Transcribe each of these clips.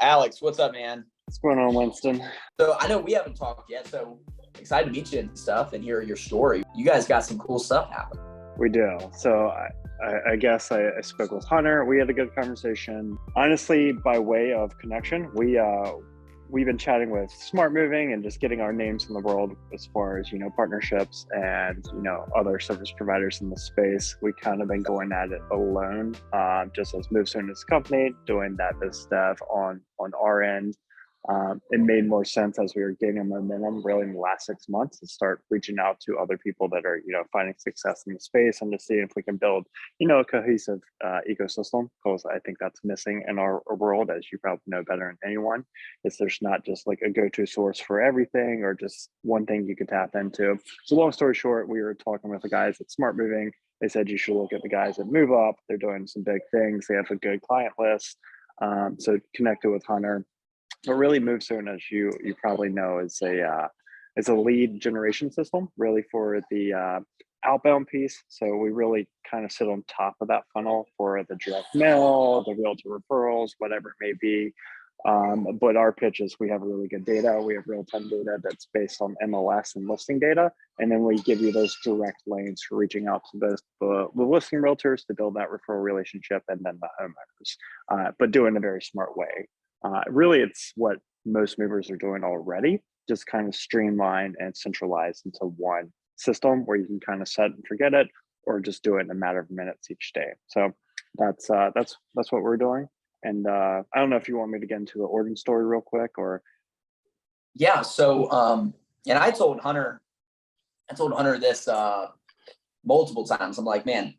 Alex, what's up, man? What's going on, Winston? So I know we haven't talked yet, so excited to meet you and stuff and hear your story. You guys got some cool stuff happening. We do. So I guess I spoke with Hunter. We had a good conversation. Honestly, by way of connection, we've been chatting with Smart Moving and just getting our names in the world as far as, partnerships and, other service providers in the space. We kind of been going at it alone, just as MoveSoon as a company, doing that biz stuff on our end. It made more sense as we were gaining momentum really in the last 6 months to start reaching out to other people that are, finding success in the space and to see if we can build, a cohesive ecosystem, because I think that's missing in our world, as you probably know better than anyone, is there's not just like a go-to source for everything or just one thing you could tap into. So long story short, we were talking with the guys at Smart Moving. They said you should look at the guys at MoveUp. They're doing some big things. They have a good client list. So connected with Hunter. But really, MoveSoon, as you probably know, is a lead generation system, really for the outbound piece. So we really kind of sit on top of that funnel for the direct mail, the realtor referrals, whatever it may be. But our pitch is we have really good data. We have real-time data that's based on MLS and listing data. And then we give you those direct lanes for reaching out to the listing realtors to build that referral relationship and then the homeowners, but do it in a very smart way. Really, it's what most movers are doing already, just kind of streamline and centralize into one system where you can kind of set and forget it, or just do it in a matter of minutes each day. So that's what we're doing. And I don't know if you want me to get into the origin story real quick, or. Yeah. So, and I told Hunter this multiple times. I'm like, man,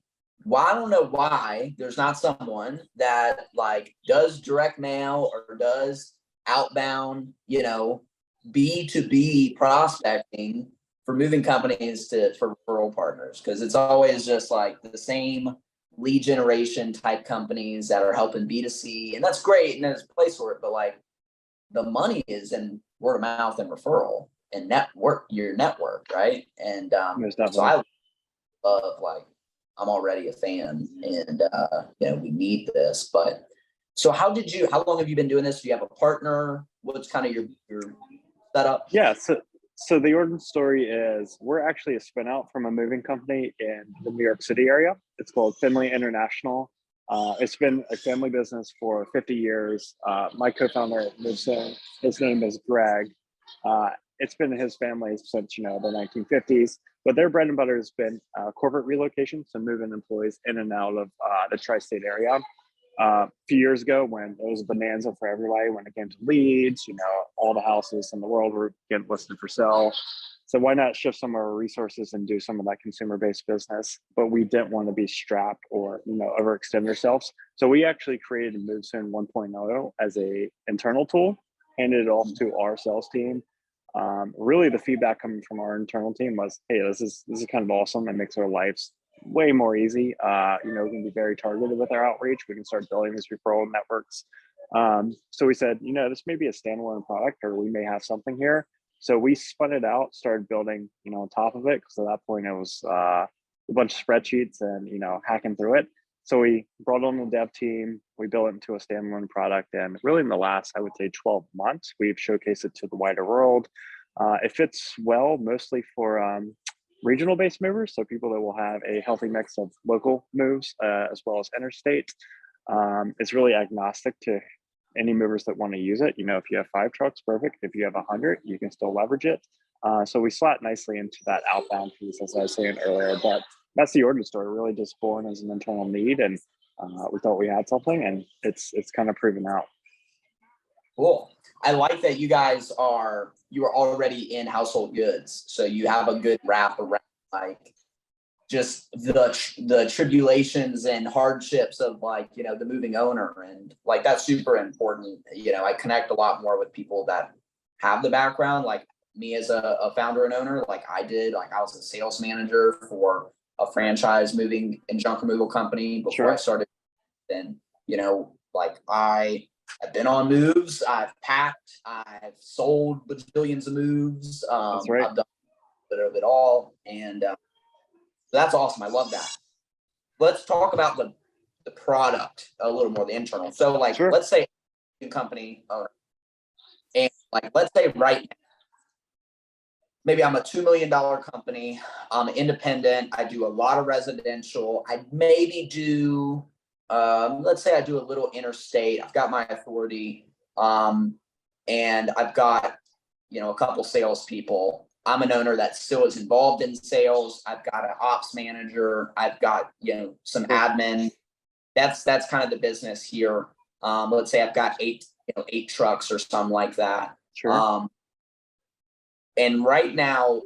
I don't know why there's not someone that like does direct mail or does outbound, B2B prospecting for moving companies for referral partners. Cause it's always just like the same lead generation type companies that are helping B2C, and that's great. And there's a place for it, but like the money is in word of mouth and referral and your network. Right. And, so I love like, I'm already a fan and, we need this, but so how long have you been doing this? Do you have a partner? What's kind of your setup? Yeah. So the origin story is we're actually a spin out from a moving company in the New York City area. It's called Finley International. It's been a family business for 50 years. My co-founder at MoveSoon, his name is Greg. It's been his family since, the 1950s, but their bread and butter has been corporate relocation. So moving employees in and out of the tri-state area. A few years ago when it was a bonanza for everybody, when it came to leads, all the houses in the world were getting listed for sale. So why not shift some of our resources and do some of that consumer-based business? But we didn't want to be strapped or, overextend ourselves. So we actually created MoveSoon 1.0 as a internal tool, handed it off to our sales team. Really the feedback coming from our internal team was, hey, this is kind of awesome. It makes our lives way more easy. We can be very targeted with our outreach. We can start building these referral networks. So we said, this may be a standalone product, or we may have something here. So we spun it out, started building, on top of it. Because at that point it was a bunch of spreadsheets and, hacking through it. So we brought on the dev team, we built it into a standalone product. And really in the last, I would say 12 months, we've showcased it to the wider world. It fits well, mostly for regional based movers. So people that will have a healthy mix of local moves as well as interstate. It's really agnostic to any movers that want to use it. If you have 5 trucks, perfect. If you have 100, you can still leverage it. So we slot nicely into that outbound piece, as I was saying earlier. But that's the origin story, really just born as an internal need. And we thought we had something, and it's kind of proven out. Cool. I like that you are already in household goods. So you have a good wrap around like just the tribulations and hardships of like, the moving owner. And like, that's super important. I connect a lot more with people that have the background, like me as a founder and owner, like I did, like I was a sales manager for a franchise moving and junk removal company before I started. And, like I've been on moves, I've packed, I've sold bajillions of moves. That's right. I've done a bit of it all. And that's awesome. I love that. Let's talk about the product a little more, the internal. So like, let's say company owner, and like, let's say right now, maybe I'm a $2 million company. I'm independent. I do a lot of residential. I maybe do, let's say I do a little interstate. I've got my authority, and I've got, a couple salespeople. I'm an owner that still is involved in sales. I've got an ops manager. I've got, some admin. That's kind of the business here. Let's say I've got eight trucks or something like that. Sure. And right now,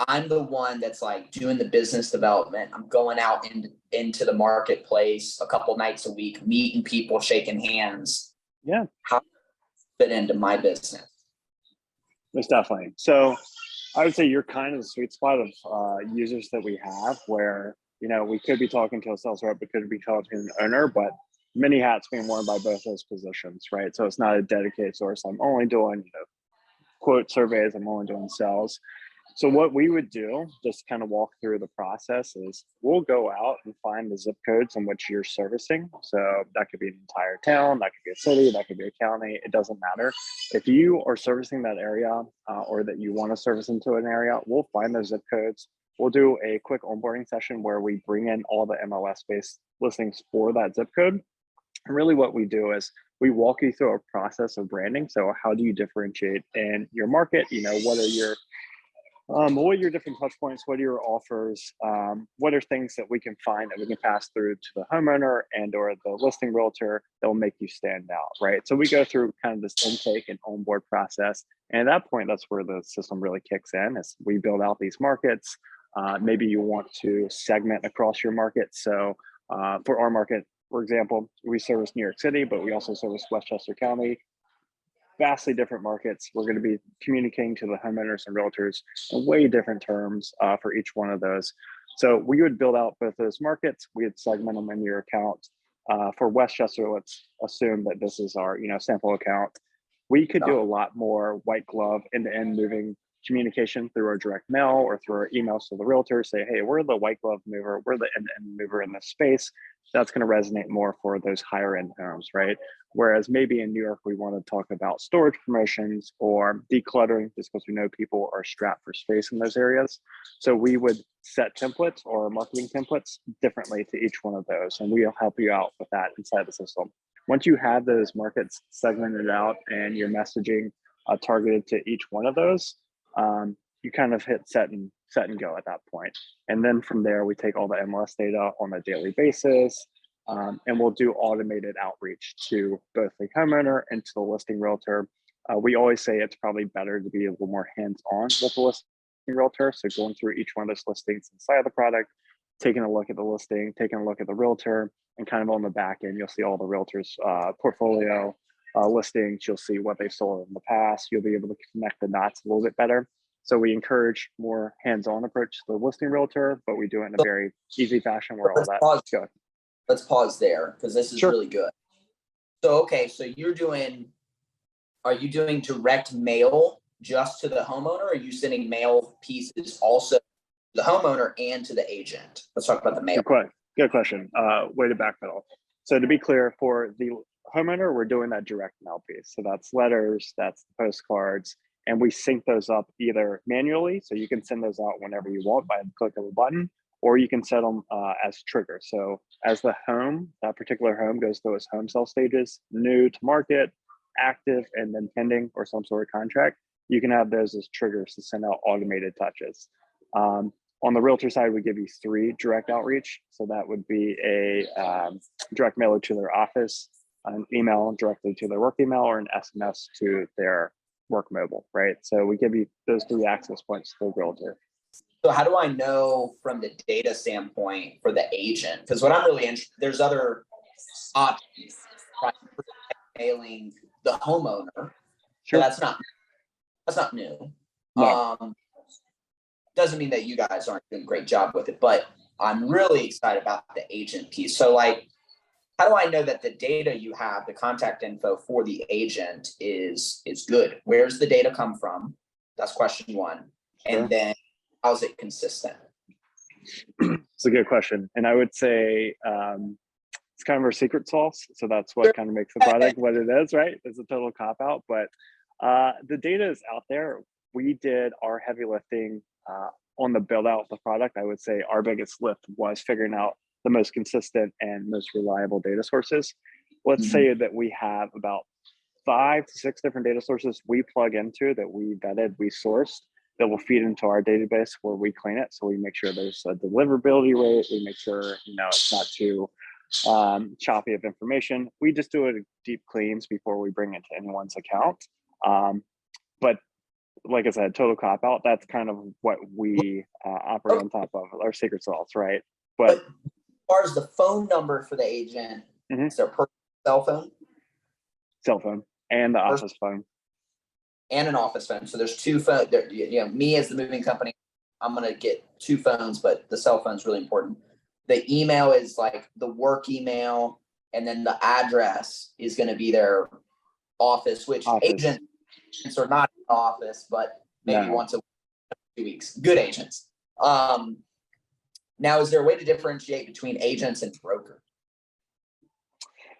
I'm the one that's like doing the business development. I'm going out into the marketplace a couple nights a week, meeting people, shaking hands. Yeah. How fit into my business? Most definitely. So I would say you're kind of the sweet spot of users that we have where, we could be talking to a sales rep, we could be talking to an owner, but many hats being worn by both those positions, right? So it's not a dedicated source. I'm only doing, quote surveys. I'm only doing sales. So what we would do, just kind of walk through the process, is we'll go out and find the zip codes in which you're servicing. So that could be an entire town, that could be a city, that could be a county. It doesn't matter. If you are servicing that area or that you want to service into an area, we'll find those zip codes. We'll do a quick onboarding session where we bring in all the MLS-based listings for that zip code. And really what we do is we walk you through a process of branding. So how do you differentiate in your market? What are your different touch points? What are your offers? What are things that we can find that we can pass through to the homeowner and or the listing realtor that will make you stand out, right? So we go through kind of this intake and onboard process. And at that point, that's where the system really kicks in as we build out these markets. Maybe you want to segment across your market. So for our market, for example, we service New York City, but we also service Westchester County. Vastly different markets. We're going to be communicating to the homeowners and realtors in way different terms for each one of those. So we would build out both those markets. We would segment them in your account. For Westchester, let's assume that this is our sample account. We could do a lot more white glove end-to-end moving communication through our direct mail or through our emails to the realtor. Say, hey, we're the white glove mover. We're the end-to-end mover in this space. That's going to resonate more for those higher end homes, right? Whereas maybe in New York, we want to talk about storage promotions or decluttering just because we know people are strapped for space in those areas. So we would set templates or marketing templates differently to each one of those. And we'll help you out with that inside the system. Once you have those markets segmented out and your messaging targeted to each one of those, you kind of hit set and go at that point. And then from there, we take all the MLS data on a daily basis, and we'll do automated outreach to both the homeowner and to the listing realtor. We always say it's probably better to be a little more hands-on with the listing realtor. So going through each one of those listings inside the product, taking a look at the listing, taking a look at the realtor, and kind of on the back end, you'll see all the realtors' portfolio listings. You'll see what they've sold in the past. You'll be able to connect the dots a little bit better. So we encourage more hands-on approach to the listing realtor, but we do it in a very easy fashion where all that goes. Let's pause there because this is really good. So, okay, so are you doing direct mail just to the homeowner? Or are you sending mail pieces also to the homeowner and to the agent? Let's talk about the mail. Good question. Way to backpedal. So to be clear, for the homeowner, we're doing that direct mail piece. So that's letters, that's the postcards, and we sync those up either manually, so you can send those out whenever you want by the click of a button, or you can set them as triggers. So as that particular home goes through its home sale stages, new to market, active, and then pending or some sort of contract, you can have those as triggers to send out automated touches. On the realtor side, we give you 3 direct outreach. So that would be a direct mailer to their office, an email directly to their work email, or an SMS to their work mobile, right? So we give you those 3 access points to the realtor. So how do I know from the data standpoint for the agent? Because what I'm really interested, there's other options, right? Mailing the homeowner. Sure. So that's not new. No. Doesn't mean that you guys aren't doing a great job with it, but I'm really excited about the agent piece. So like, how do I know that the data you have, the contact info for the agent is good? Where's the data come from? That's question 1. Sure. And then how's it consistent? It's a good question. And I would say it's kind of our secret sauce. So that's Sure. what kind of makes the product what it is, right? It's a total cop out, but the data is out there. We did our heavy lifting on the build out of the product. I would say our biggest lift was figuring out the most consistent and most reliable data sources. Let's say that we have about 5 to 6 different data sources we plug into that we vetted, we sourced, that will feed into our database where we clean it. So we make sure there's a deliverability rate. We make sure, it's not too choppy of information. We just do it deep cleans before we bring it to anyone's account. But like I said, total cop out. That's kind of what we operate on top of, our secret sauce, right? But as far as the phone number for the agent, is their personal cell phone? Cell phone and the office phone. And an office phone. So there's 2 phones. Me as the moving company, I'm gonna get 2 phones, but the cell phone's really important. The email is like the work email, and then the address is gonna be their office, which agents are not in the office, but maybe once a 2 weeks. Good agents. Now, is there a way to differentiate between agents and brokers?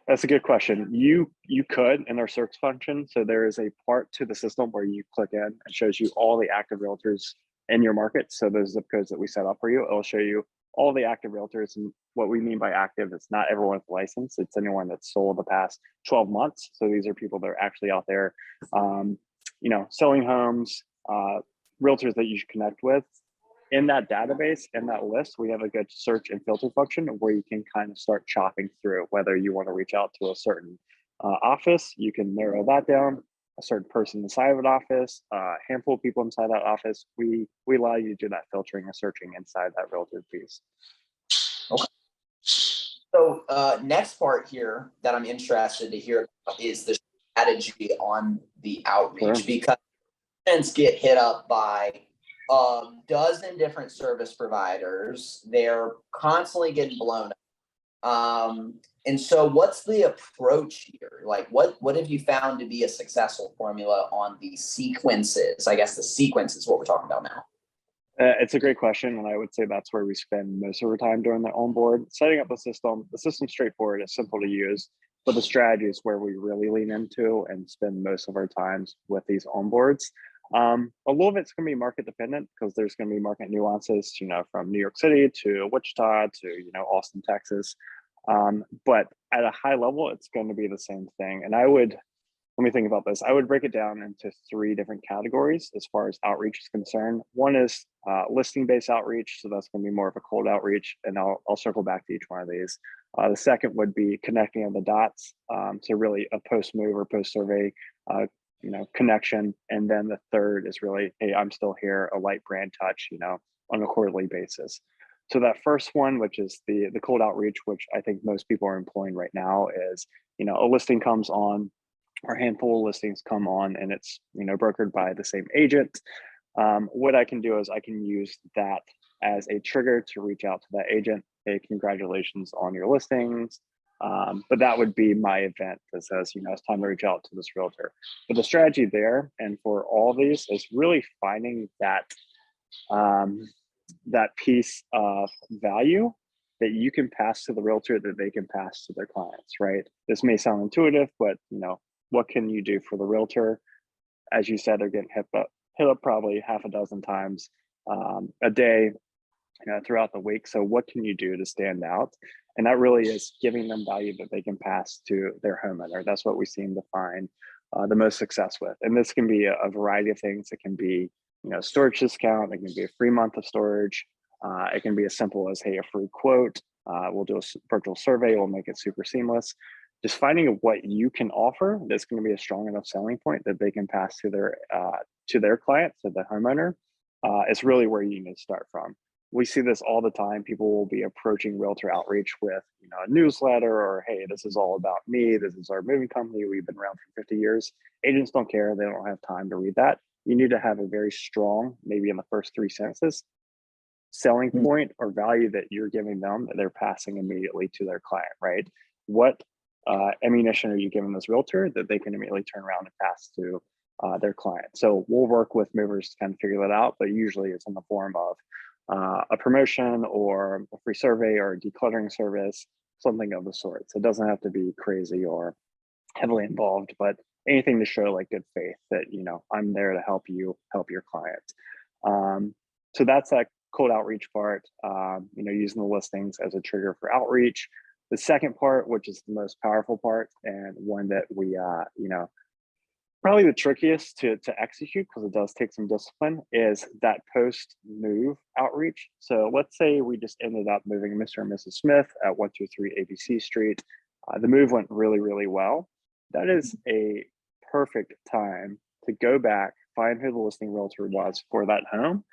That's a good question. You could in our search function. So there is a part to the system where you click in and shows you all the active realtors in your market. So those zip codes that we set up for you, it'll show you all the active realtors. And what we mean by active, it's not everyone with license. It's anyone that's sold the past 12 months. So these are people that are actually out there, selling homes, realtors that you should connect with. In that database, in that list, we have a good search and filter function where you can kind of start chopping through whether you want to reach out to a certain office. You can narrow that down, a certain person inside of an office, a handful of people inside that office. We allow you to do that filtering and searching inside that realtor piece. Okay. So next part here that I'm interested to hear about is the strategy on the outreach, because agents get hit up by a dozen different service providers. They're constantly getting blown up. And so what's the approach here? Like what have you found to be a successful formula on the sequences? I guess the sequence is what we're talking about now. It's a great question. And I would say that's where we spend most of our time doing the onboard. Setting up the system. The system's straightforward, it's simple to use, but the strategy is where we really lean into and spend most of our times with these onboards. A little of it's going to be market dependent because there's going to be market nuances, from New York City to Wichita to, Austin, Texas. But at a high level, it's going to be the same thing. And let me think about this. I would break it down into 3 different categories as far as outreach is concerned. One is listing-based outreach. So that's going to be more of a cold outreach. And I'll circle back to each one of these. The second would be connecting on the dots. So really a post-move or post-survey connection. And then the third is really, hey, I'm still here, a light brand touch, on a quarterly basis. So that first one, which is the cold outreach, which I think most people are employing right now, is, a listing comes on, or a handful of listings come on, and it's, brokered by the same agent. What I can do is I can use that as a trigger to reach out to that agent. Hey, congratulations on your listings. But that would be my event that says, it's time to reach out to this realtor. But the strategy there, and for all these, is really finding that piece of value that you can pass to the realtor that they can pass to their clients, right? This may sound intuitive, but what can you do for the realtor? As you said, they're getting hit up probably half a dozen times a day, throughout the week. So what can you do to stand out? And that really is giving them value that they can pass to their homeowner. That's what we seem to find the most success with. And this can be a variety of things. It can be, storage discount. It can be a free month of storage. It can be as simple as, hey, a free quote. We'll do a virtual survey. We'll make it super seamless. Just finding what you can offer that's going to be a strong enough selling point that they can pass to their client, to the homeowner, is really where you need to start from. We see this all the time. People will be approaching realtor outreach with, a newsletter or, hey, this is all about me. This is our moving company. We've been around for 50 years. Agents don't care. They don't have time to read that. You need to have a very strong, maybe in the first 3 sentences, selling point or value that you're giving them that they're passing immediately to their client, right? What ammunition are you giving this realtor that they can immediately turn around and pass to their client? So we'll work with movers to kind of figure that out, but usually it's in the form of a promotion or a free survey or a decluttering service, something of the sort. So it doesn't have to be crazy or heavily involved, but anything to show like good faith that, you know, I'm there to help you help your client. So that's that cold outreach part, you know, using the listings as a trigger for outreach. The second part, which is the most powerful part and one that we, you know, probably the trickiest to execute because it does take some discipline, is that post move outreach. So let's say we just ended up moving Mr. and Mrs. Smith at 123 ABC Street. The move went really, really well. That is a perfect time to go back, find who the listing realtor was for that home,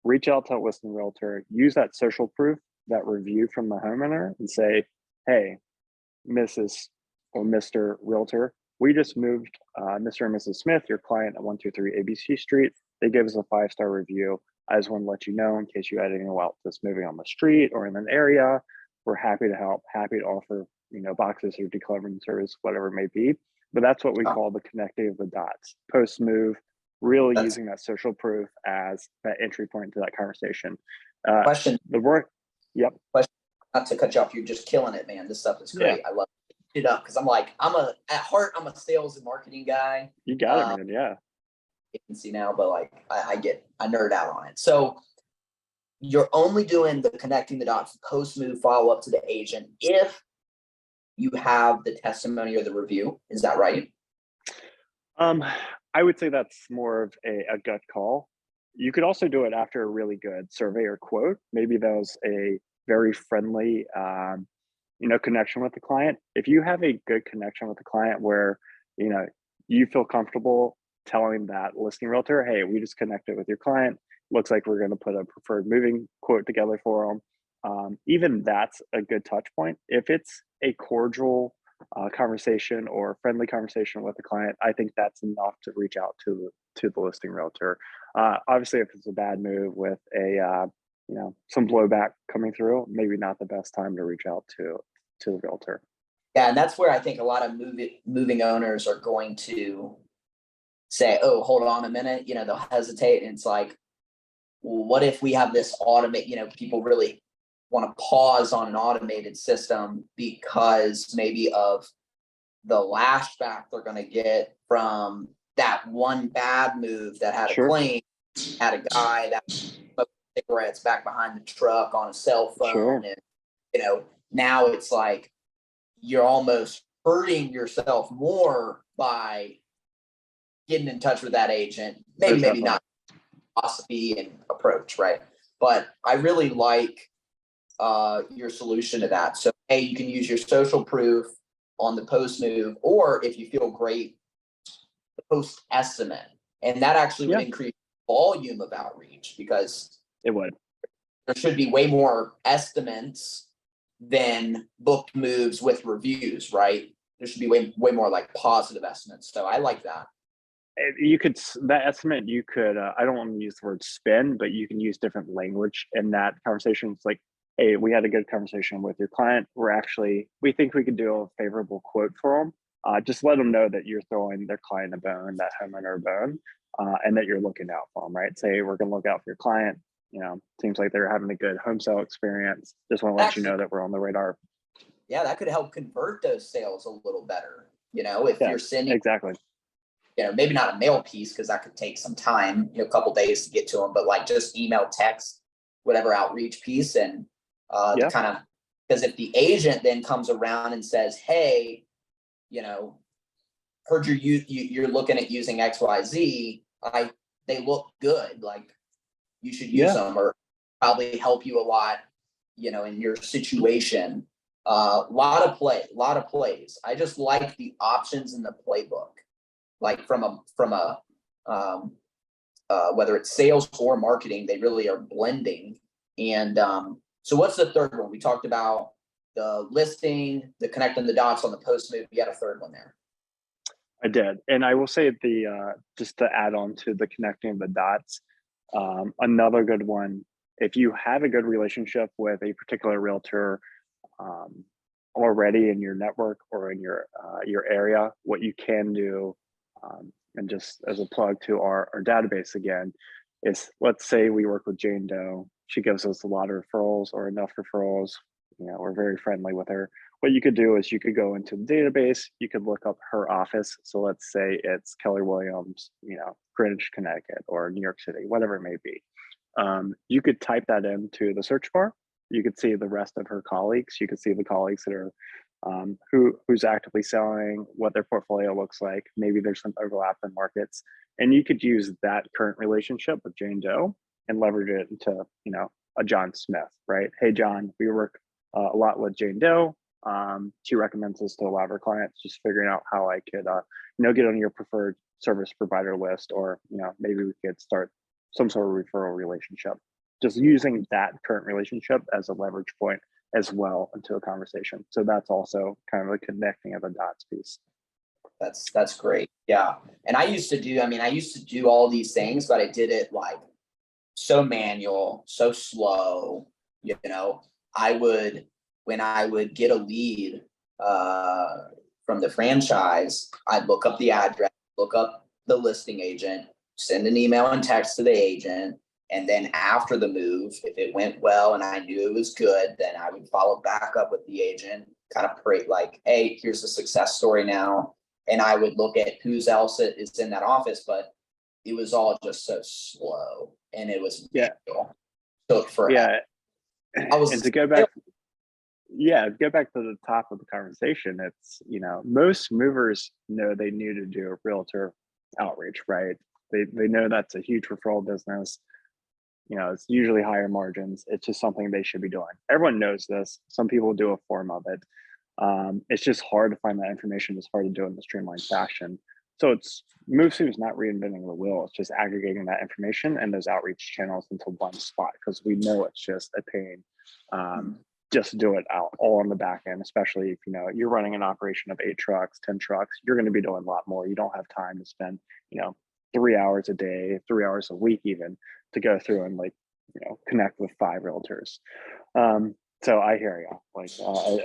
reach out to that listing realtor, use that social proof, that review from the homeowner, and say, hey, Mrs. or Mr. Realtor, we just moved Mr. and Mrs. Smith, your client, at 123 ABC Street. They gave us a 5-star review. I just want to let you know, in case you had anyone else that's moving on the street or in an area, we're happy to help, happy to offer, you know, boxes or decluttering service, whatever it may be. But that's what we call the connecting of the dots. Post move, really using that social proof as that entry point to that conversation. Question. The work. Yep. Question. Not to cut you off, you're just killing it, man. This stuff is great. I love it up because I'm like, at heart, I'm a sales and marketing guy. You got it, man. Yeah. You can see now, but like I nerd out on it. So you're only doing the connecting the dots, post move follow up to the agent if you have the testimony or the review. Is that right? I would say that's more of a gut call. You could also do it after a really good survey or quote. Maybe that was a very friendly, you know, connection with the client. If you have a good connection with the client where, you know, you feel comfortable telling that listing realtor, hey, we just connected with your client. Looks like we're going to put a preferred moving quote together for them. Even that's a good touch point. If it's a cordial conversation or friendly conversation with the client, I think that's enough to reach out to the listing realtor. Obviously, if it's a bad move with a you know, some blowback coming through, maybe not the best time to reach out to the realtor. Yeah, and that's where I think a lot of moving owners are going to say, "Oh, hold on a minute," you know, they'll hesitate, and it's like, well, what if we have this automate? You know, people really want to pause on an automated system because maybe of the lashback they're going to get from that one bad move that had a claim, had a guy that smoked cigarettes back behind the truck on a cell phone, and you know, now it's like you're almost hurting yourself more by getting in touch with that agent. Maybe not philosophy and approach, right? But I really like your solution to that. So, hey, you can use your social proof on the post move, or if you feel great, the post estimate, and that actually would increase volume of outreach because it would. There should be way more estimates than booked moves with reviews, right? There should be way more like positive estimates. So I like that. You could, that estimate, you could, I don't want to use the word spin, but you can use different language in that conversation. It's like, hey, we had a good conversation with your client. We think we could do a favorable quote for them. Just let them know that you're throwing their client a bone, that homeowner a bone, and that you're looking out for them, right? Say, we're going to look out for your client. You know, seems like they're having a good home sale experience. Just want to let you know that we're on the radar. Yeah, that could help convert those sales a little better. You know, if you're sending exactly, you know, maybe not a mail piece because that could take some time, you know, a couple days to get to them, but like just email, text, whatever outreach piece, and to kind of, because if the agent then comes around and says, hey, you know, heard you're looking at using XYZ, they look good, like you should use them, or probably help you a lot, you know, in your situation. Lot of plays. I just like the options in the playbook, like from a whether it's sales or marketing, they really are blending. And so what's the third one? We talked about the listing, the connecting the dots on the post move. You got a third one there. I did. And I will say just to add on to the connecting the dots, another good one, if you have a good relationship with a particular realtor already in your network or in your area, what you can do, and just as a plug to our database again, is let's say we work with Jane Doe. She gives us a lot of referrals or enough referrals. we're very friendly with her. What you could do is you could go into the database, you could look up her office. So let's say it's Keller Williams, Greenwich, Connecticut, or New York City, whatever it may be. You could type that into the search bar. You could see the rest of her colleagues. You could see the colleagues that are who's actively selling, what their portfolio looks like. Maybe there's some overlap in markets, and you could use that current relationship with Jane Doe and leverage it into a John Smith, right? Hey John, we work a lot with Jane Doe. She recommends us to a lot of her clients. Just figuring out how I could get on your preferred service provider list, or maybe we could start some sort of referral relationship. Just using that current relationship as a leverage point as well into a conversation. So that's also kind of a connecting of the dots piece. That's great. Yeah. And I used to do all these things, but I did it like so manual, so slow. When I would get a lead from the franchise, I'd look up the address, look up the listing agent, send an email and text to the agent. And then after the move, if it went well and I knew it was good, then I would follow back up with the agent, kind of create like, hey, here's a success story now. And I would look at who's else is in that office, but it was all just so slow, and it was took forever. And to go back to the top of the conversation, it's most movers know they need to do a realtor outreach, right? They know that's a huge referral business. It's usually higher margins. It's just something they should be doing. Everyone knows this. Some people do a form of it. It's just hard to find that information. It's hard to do it in a streamlined fashion. So MoveSoon is not reinventing the wheel. It's just aggregating that information and those outreach channels into one spot, because we know it's just a pain. Just do it out all on the back end, especially if you're running an operation of 8 trucks, 10 trucks. You're going to be doing a lot more. You don't have time to spend 3 hours a day, 3 hours a week even, to go through and connect with 5 realtors. So I hear you. I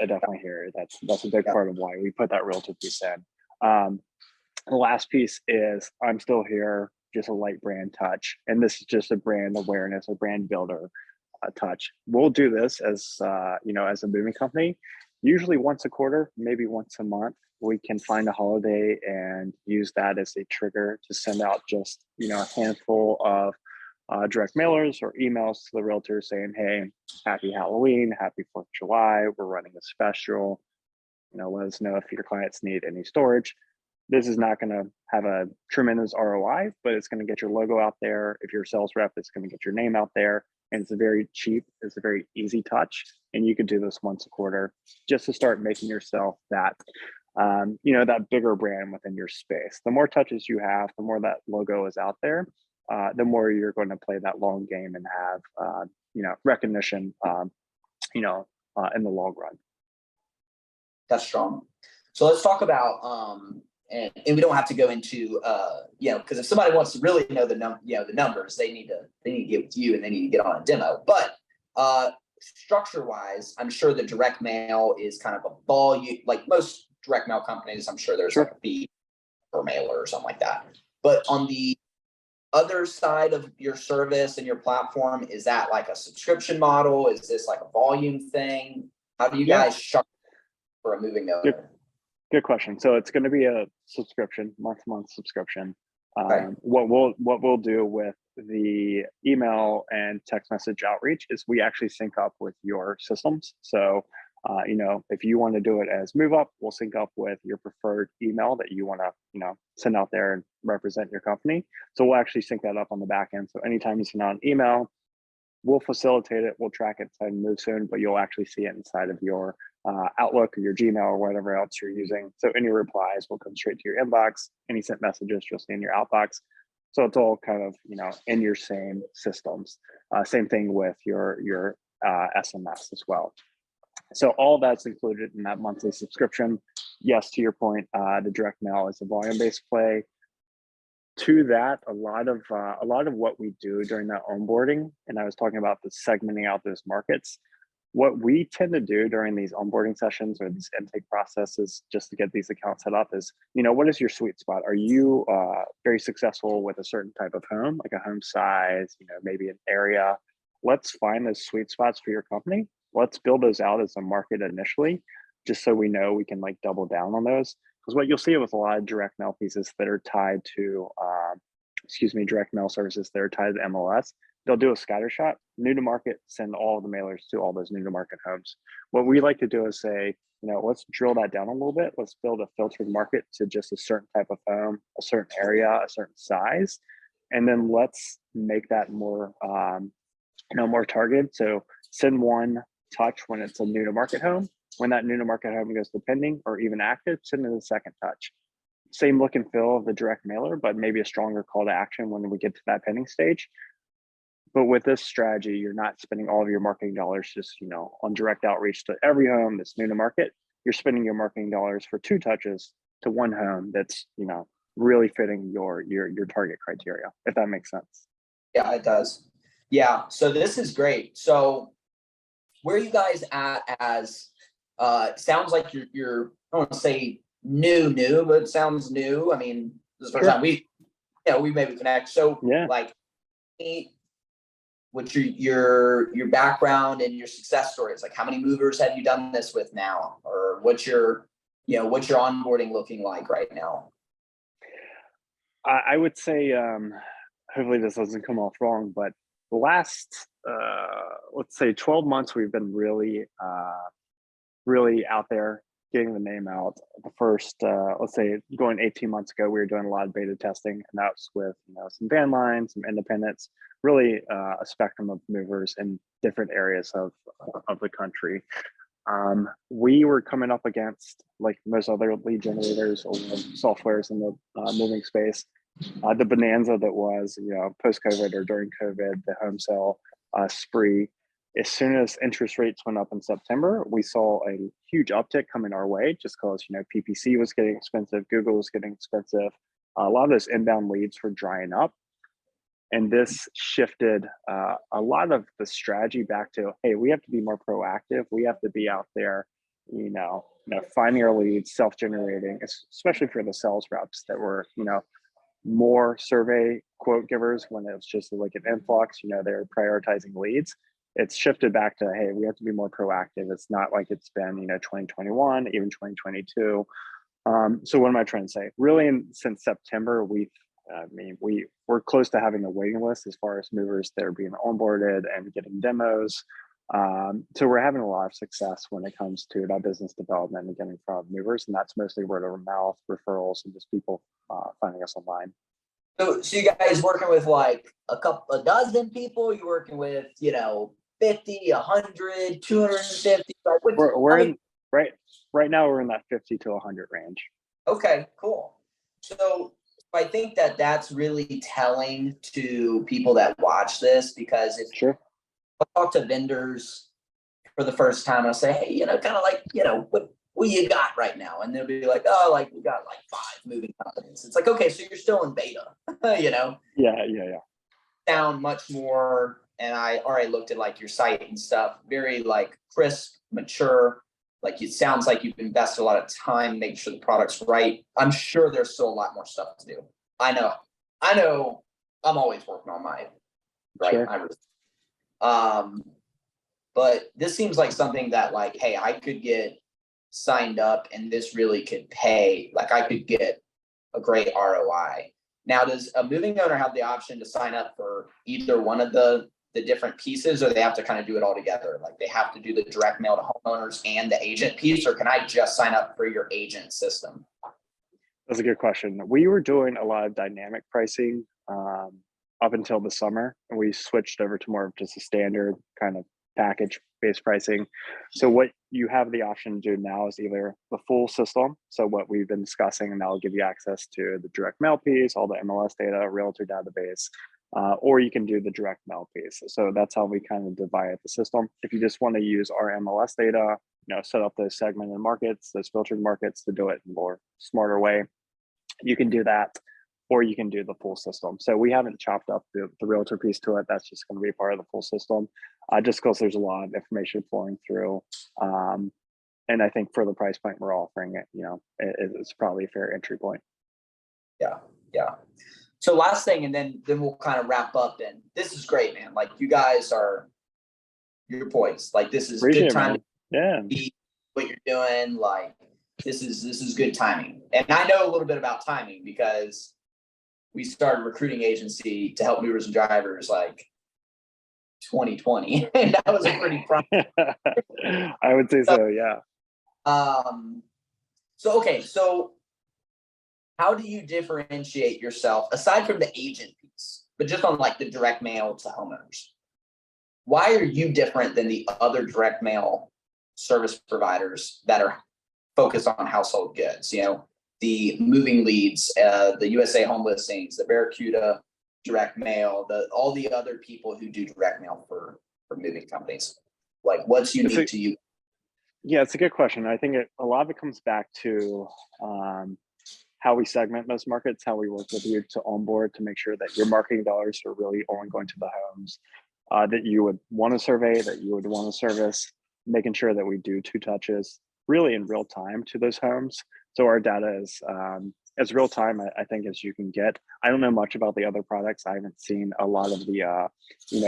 definitely hear you. That's a big part of why we put that realtor piece in. The last piece is I'm still here, just a light brand touch, and this is just a brand awareness, a brand builder touch. We'll do this as as a moving company, usually once a quarter, maybe once a month. We can find a holiday and use that as a trigger to send out just a handful of direct mailers or emails to the realtors saying, hey, happy Halloween, happy 4th of July, we're running a special, let us know if your clients need any storage. This is not going to have a tremendous ROI, but it's going to get your logo out there. If you're a sales rep, it's going to get your name out there, and it's a very cheap, it's a very easy touch, and you could do this once a quarter just to start making yourself that that bigger brand within your space. The more touches you have, the more that logo is out there, the more you're going to play that long game and have recognition in the long run. That's strong. So let's talk about and we don't have to go into because if somebody wants to really know the numbers, they need to get with you and they need to get on a demo. But structure wise, I'm sure the direct mail is kind of a volume, like most direct mail companies. I'm sure there's like a fee per mailer or something like that. But on the other side of your service and your platform, is that like a subscription model? Is this like a volume thing? How do you guys structure for a moving owner? Good question. So it's going to be a subscription, month-to-month subscription. Okay. What we'll do with the email and text message outreach is we actually sync up with your systems. So if you want to do it as MoveUp, we'll sync up with your preferred email that you want to send out there and represent your company. So we'll actually sync that up on the back end. So anytime you send out an email, we'll facilitate it, we'll track it inside MoveSoon, but you'll actually see it inside of your Outlook or your Gmail or whatever else you're using. So any replies will come straight to your inbox. Any sent messages just in your outbox. So it's all kind of in your same systems. Same thing with your SMS as well. So all that's included in that monthly subscription. Yes, to your point, the direct mail is a volume-based play. To that, a lot of what we do during that onboarding, and I was talking about the segmenting out those markets. What we tend to do during these onboarding sessions or these intake processes, just to get these accounts set up, is what is your sweet spot? Are you very successful with a certain type of home, like a home size, maybe an area? Let's find those sweet spots for your company. let's build those out as a market initially, just so we know we can like double down on those. Because what you'll see with a lot of direct mail pieces that are tied to, direct mail services that are tied to MLS, they'll do a scatter shot, new to market, send all of the mailers to all those new to market homes. What we like to do is say, let's drill that down a little bit. Let's build a filtered market to just a certain type of home, a certain area, a certain size. And then let's make that more, more targeted. So send one touch when it's a new to market home. When that new to market home goes to pending or even active, send it a second touch. Same look and feel of the direct mailer, but maybe a stronger call to action when we get to that pending stage. But with this strategy, you're not spending all of your marketing dollars just, on direct outreach to every home that's new to market. You're spending your marketing dollars for 2 touches to one home that's, really fitting your target criteria, if that makes sense. Yeah, it does. Yeah. So this is great. So where are you guys at as, sounds like you're, I don't want to say new, but it sounds new. I mean, this is the first time we maybe connect. So like, what's your background and your success stories? Like, how many movers have you done this with now, or what's your onboarding looking like right now? I would say, hopefully this doesn't come off wrong, but the last, let's say 12 months, we've been really out there getting the name out. The first, let's say going 18 months ago, we were doing a lot of beta testing, and that's with, some van lines, some independents, really a spectrum of movers in different areas of the country. We were coming up against, like most other lead generators or softwares in the moving space, the bonanza that was, post-COVID or during COVID, the home sale spree. As soon as interest rates went up in September, we saw a huge uptick coming our way, just because, PPC was getting expensive, Google was getting expensive. A lot of those inbound leads were drying up. And this shifted a lot of the strategy back to, hey, we have to be more proactive. We have to be out there, finding our leads, self-generating, especially for the sales reps that were, more survey quote givers when it was just like an influx, they're prioritizing leads. It's shifted back to, hey, we have to be more proactive. It's not like it's been, 2021, even 2022. So what am I trying to say? Really, since September, we're close to having a waiting list as far as movers that are being onboarded and getting demos. So we're having a lot of success when it comes to that business development and getting from movers, and that's mostly word of mouth, referrals, and just people finding us online. So you guys working with like a dozen people? You're working with 50, 100, 250? Like right now we're in that 50 to 100 range. Okay, cool. So I think that's really telling to people that watch this, because if I talk to vendors for the first time, I'll say, hey, kind of like, what you got right now? And they'll be like, oh, like we got like 5 moving companies. It's like, okay, so you're still in beta, Yeah. Sound much more, and I already looked at like your site and stuff, very like crisp, mature. Like it sounds like you've invested a lot of time making sure the product's right. I'm sure there's still a lot more stuff to do. I know I'm always working on mine, right? Sure. But this seems like something that like, hey, I could get signed up and this really could pay. Like I could get a great ROI. Now, does a moving owner have the option to sign up for either one of the different pieces, or they have to kind of do it all together? Like they have to do the direct mail to homeowners and the agent piece, or can I just sign up for your agent system? That's a good question. We were doing a lot of dynamic pricing up until the summer, and we switched over to more of just a standard kind of package-based pricing. So what you have the option to do now is either the full system, so what we've been discussing, and that will give you access to the direct mail piece, all the MLS data, realtor database, or you can do the direct mail piece. So that's how we kind of divide the system. If you just want to use our MLS data, set up those segmented markets, those filtered markets to do it in a more smarter way, you can do that, or you can do the full system. So we haven't chopped up the realtor piece to it. That's just going to be part of the full system, just because there's a lot of information flowing through. And I think for the price point we're offering it, it's probably a fair entry point. Yeah. So last thing, and then we'll kind of wrap up. And this is great, man. Like you guys are you're poised. Like this is Appreciate good it, time man. Yeah. to be what you're doing. Like this is good timing. And I know a little bit about timing because we started a recruiting agency to help movers and drivers like 2020. And that was a pretty prime. I would say so, yeah. So okay, so how do you differentiate yourself aside from the agent piece, but just on like the direct mail to homeowners? Why are you different than the other direct mail service providers that are focused on household goods? You know, the Moving Leads, the USA Home Listings, the Barracuda direct mail, all the other people who do direct mail for moving companies. Like, what's unique to you? Yeah, it's a good question. I think a lot of it comes back to how we segment those markets, how we work with you to onboard to make sure that your marketing dollars are really only going to the homes that you would want to survey, that you would want to service, making sure that we do 2 touches really in real time to those homes. So our data is as real time, I think, as you can get. I don't know much about the other products. I haven't seen a lot of the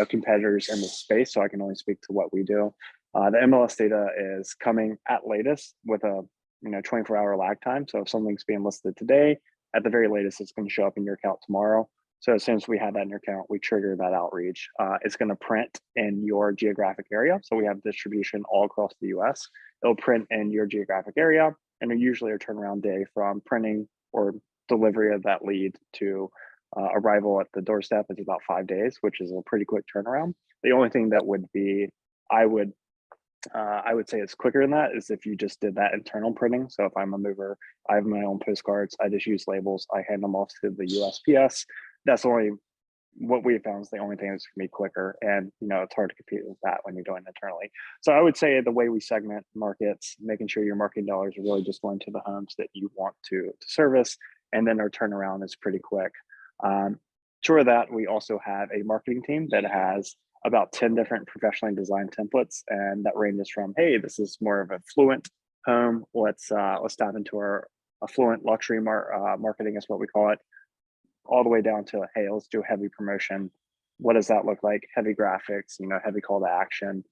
competitors in the space, so I can only speak to what we do. The MLS data is coming at latest with a 24-hour lag time. So if something's being listed today, at the very latest, it's going to show up in your account tomorrow. So as soon as we have that in your account, we trigger that outreach. It's going to print in your geographic area. So we have distribution all across the US. It'll print in your geographic area, and usually a turnaround day from printing or delivery of that lead to arrival at the doorstep is about 5 days, which is a pretty quick turnaround. The only thing that would be, I would say it's quicker than that is if you just did that internal printing. So if I'm a mover, I have my own postcards. I just use labels. I hand them off to the USPS. That's only what we found is the only thing that's going to be quicker. And, it's hard to compete with that when you're doing it internally. So I would say the way we segment markets, making sure your marketing dollars are really just going to the homes that you want to service. And then our turnaround is pretty quick. Sure, that we also have a marketing team that has about 10 different professionally designed templates, and that ranges from, hey, this is more of a fluent home. Let's dive into our affluent luxury marketing is what we call it, all the way down to, hey, let's do a heavy promotion. What does that look like? Heavy graphics, heavy call to action.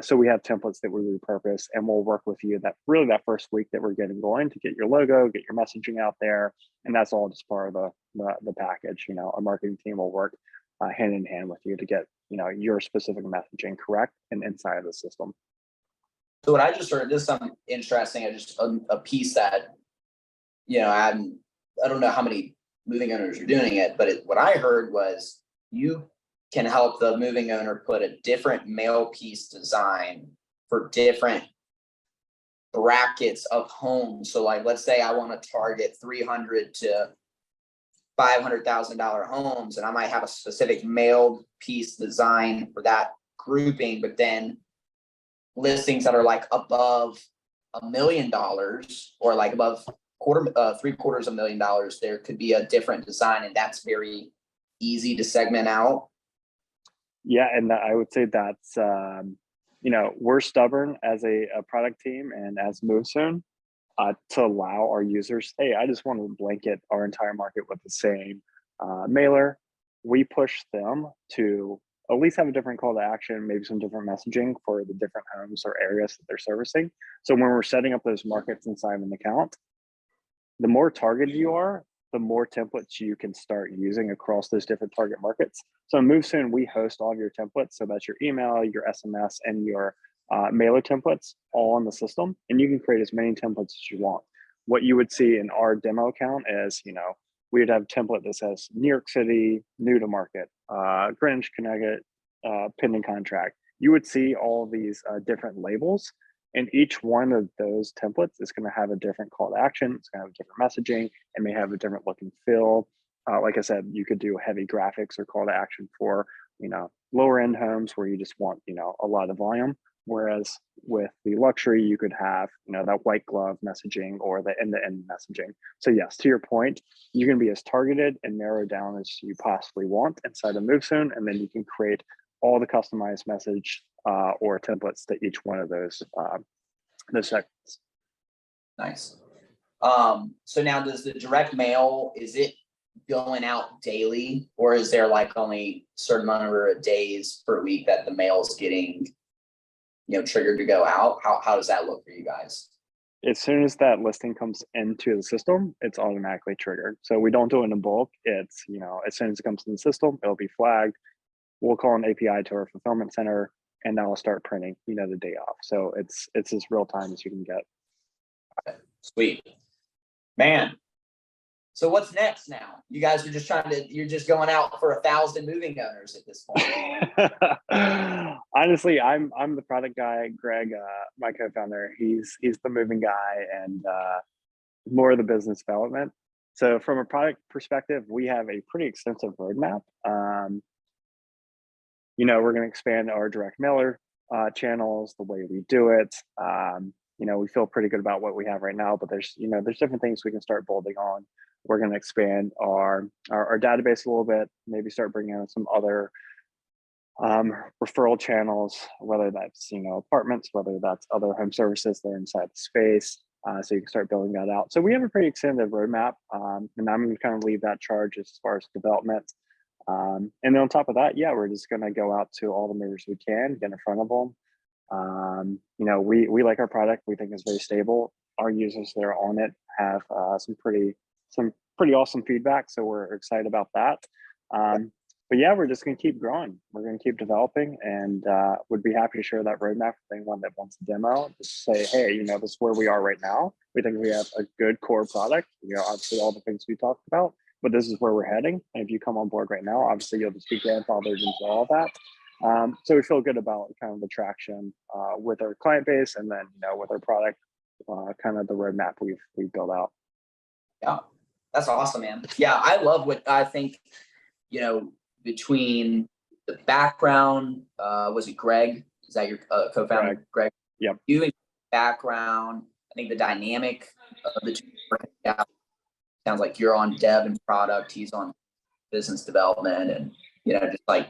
So we have templates that we repurpose, and we'll work with you that first week that we're getting going to get your logo, get your messaging out there, and that's all just part of the package. Our marketing team will work hand in hand with you to get your specific messaging correct and inside of the system. So what I just heard, this is something interesting. A piece that I don't know how many moving owners are doing it, but what I heard was you can help the moving owner put a different mail piece design for different brackets of homes. So like, let's say I want to target 300 to $500,000 homes, and I might have a specific mailed piece design for that grouping, but then listings that are like above $1 million or like above $750,000, there could be a different design, and that's very easy to segment out. Yeah, and I would say that's we're stubborn as a product team and as MoveSoon to allow our users, hey, I just want to blanket our entire market with the same mailer. We push them to at least have a different call to action, maybe some different messaging for the different homes or areas that they're servicing. So when we're setting up those markets inside of an account, the more targeted you are, the more templates you can start using across those different target markets. So in MoveSoon, we host all of your templates. So that's your email, your SMS, and your mailer templates all on the system. And you can create as many templates as you want. What you would see in our demo account is, we would have a template that says New York City, new to market, Greenwich, Connecticut, pending contract. You would see all these different labels, and each one of those templates is going to have a different call to action. It's going to have different messaging. It may have a different look and feel. Like I said, you could do heavy graphics or call to action for, lower end homes where you just want, a lot of volume. Whereas with the luxury, you could have, that white glove messaging or the end-to-end messaging. So yes, to your point, you can be as targeted and narrowed down as you possibly want inside of MoveSoon, and then you can create all the customized message or templates to each one of those segments. Nice. So now, does the direct mail, is it going out daily, or is there like only a certain number of days per week that the mail is getting triggered to go out? How does that look for you guys? As soon as that listing comes into the system, it's automatically triggered. So we don't do it in bulk. It's, as soon as it comes in the system, it'll be flagged. We'll call an API to our fulfillment center, and that will start printing, the day off. So it's as real time as you can get. Sweet, man. So what's next now? You guys are just you're just going out for 1,000 moving owners at this point. Honestly, I'm the product guy. Greg, my co-founder, he's the moving guy and more of the business development. So from a product perspective, we have a pretty extensive roadmap. We're going to expand our direct mailer channels, the way we do it. We feel pretty good about what we have right now, but there's different things we can start building on. We're going to expand our database a little bit, maybe start bringing in some other referral channels, whether that's, apartments, whether that's other home services that are inside the space. So you can start building that out. So we have a pretty extended roadmap, and I'm going to kind of leave that charge as far as development. And then on top of that, we're just going to go out to all the movers we can, get in front of them. We like our product. We think it's very stable. Our users that are on it have some pretty awesome feedback. So we're excited about that. But we're just going to keep growing. We're going to keep developing, and would be happy to share that roadmap with anyone that wants a demo. Just say, hey, this is where we are right now. We think we have a good core product. Obviously all the things we talked about, but this is where we're heading. And if you come on board right now, obviously you'll just be grandfathered into all of that. So we feel good about kind of the traction with our client base, and then with our product, kind of the roadmap we've built out. Yeah, that's awesome, man. Yeah, I love what I think. Between the background, was it Greg? Is that your co-founder, Greg? Yep. You and background. I think the dynamic of the two sounds like you're on dev and product. He's on business development, and just like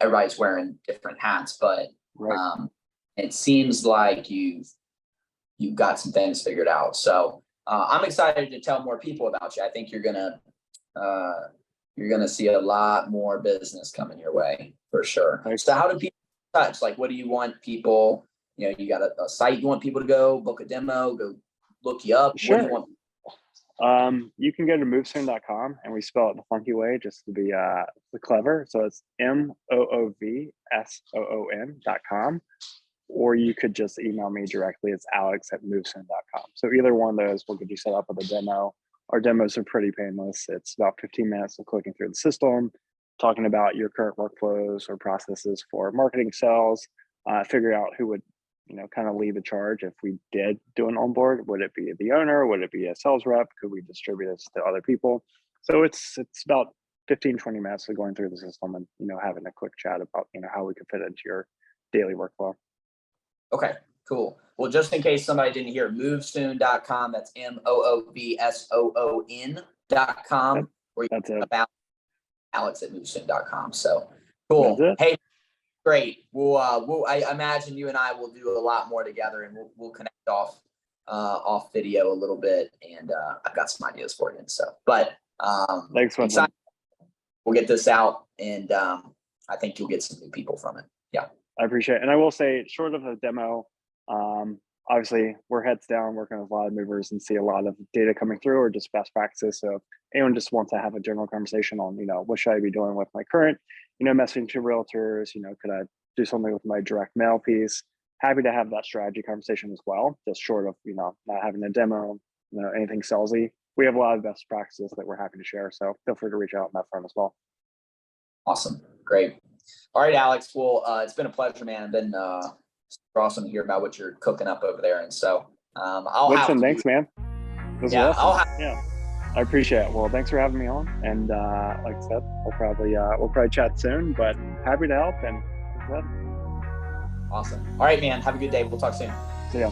everybody's wearing different hats, but it seems like you've got some things figured out. So I'm excited to tell more people about you. I think you're gonna see a lot more business coming your way for sure. So how do people touch? Like, what do you want people? You got a site you want people to go book a demo, go look you up. Sure. What do you want? You can go to MoveSoon.com, and we spell it the funky way just to be clever. So it's MoovSoon.com, or you could just email me directly. It's alex@MoveSoon.com. So either one of those will get you set up with a demo. Our demos are pretty painless. It's about 15 minutes of clicking through the system, talking about your current workflows or processes for marketing, sales, figure out who would kind of lead the charge. If we did do an onboard, would it be the owner? Would it be a sales rep? Could we distribute this to other people? So it's about 15-20 minutes of going through the system and having a quick chat about how we could fit into your daily workflow. Okay, cool. Well, just in case somebody didn't hear, MoveSoon.com. That's MoovSoon.com. That's it. About Alex@MoveSoon.com. So cool. Hey, great. I imagine you and I will do a lot more together, and we'll connect off video a little bit. And I've got some ideas for you. So, but thanks for that. We'll get this out, and I think you'll get some new people from it. Yeah, I appreciate it. And I will say, short of a demo, obviously we're heads down working with a lot of movers and see a lot of data coming through, or just best practices. So if anyone just wants to have a general conversation on, what should I be doing with my current, messaging to realtors, could I do something with my direct mail piece? Happy to have that strategy conversation as well, just short of, not having a demo, anything salesy. We have a lot of best practices that we're happy to share. So feel free to reach out on that front as well. Awesome. Great. All right, Alex. Well, it's been a pleasure, man. It's been awesome to hear about what you're cooking up over there. And so thanks, man. Yeah, awesome. I appreciate it. Well, thanks for having me on. And like I said, we'll probably chat soon, but happy to help. And awesome. All right, man. Have a good day. We'll talk soon. See ya.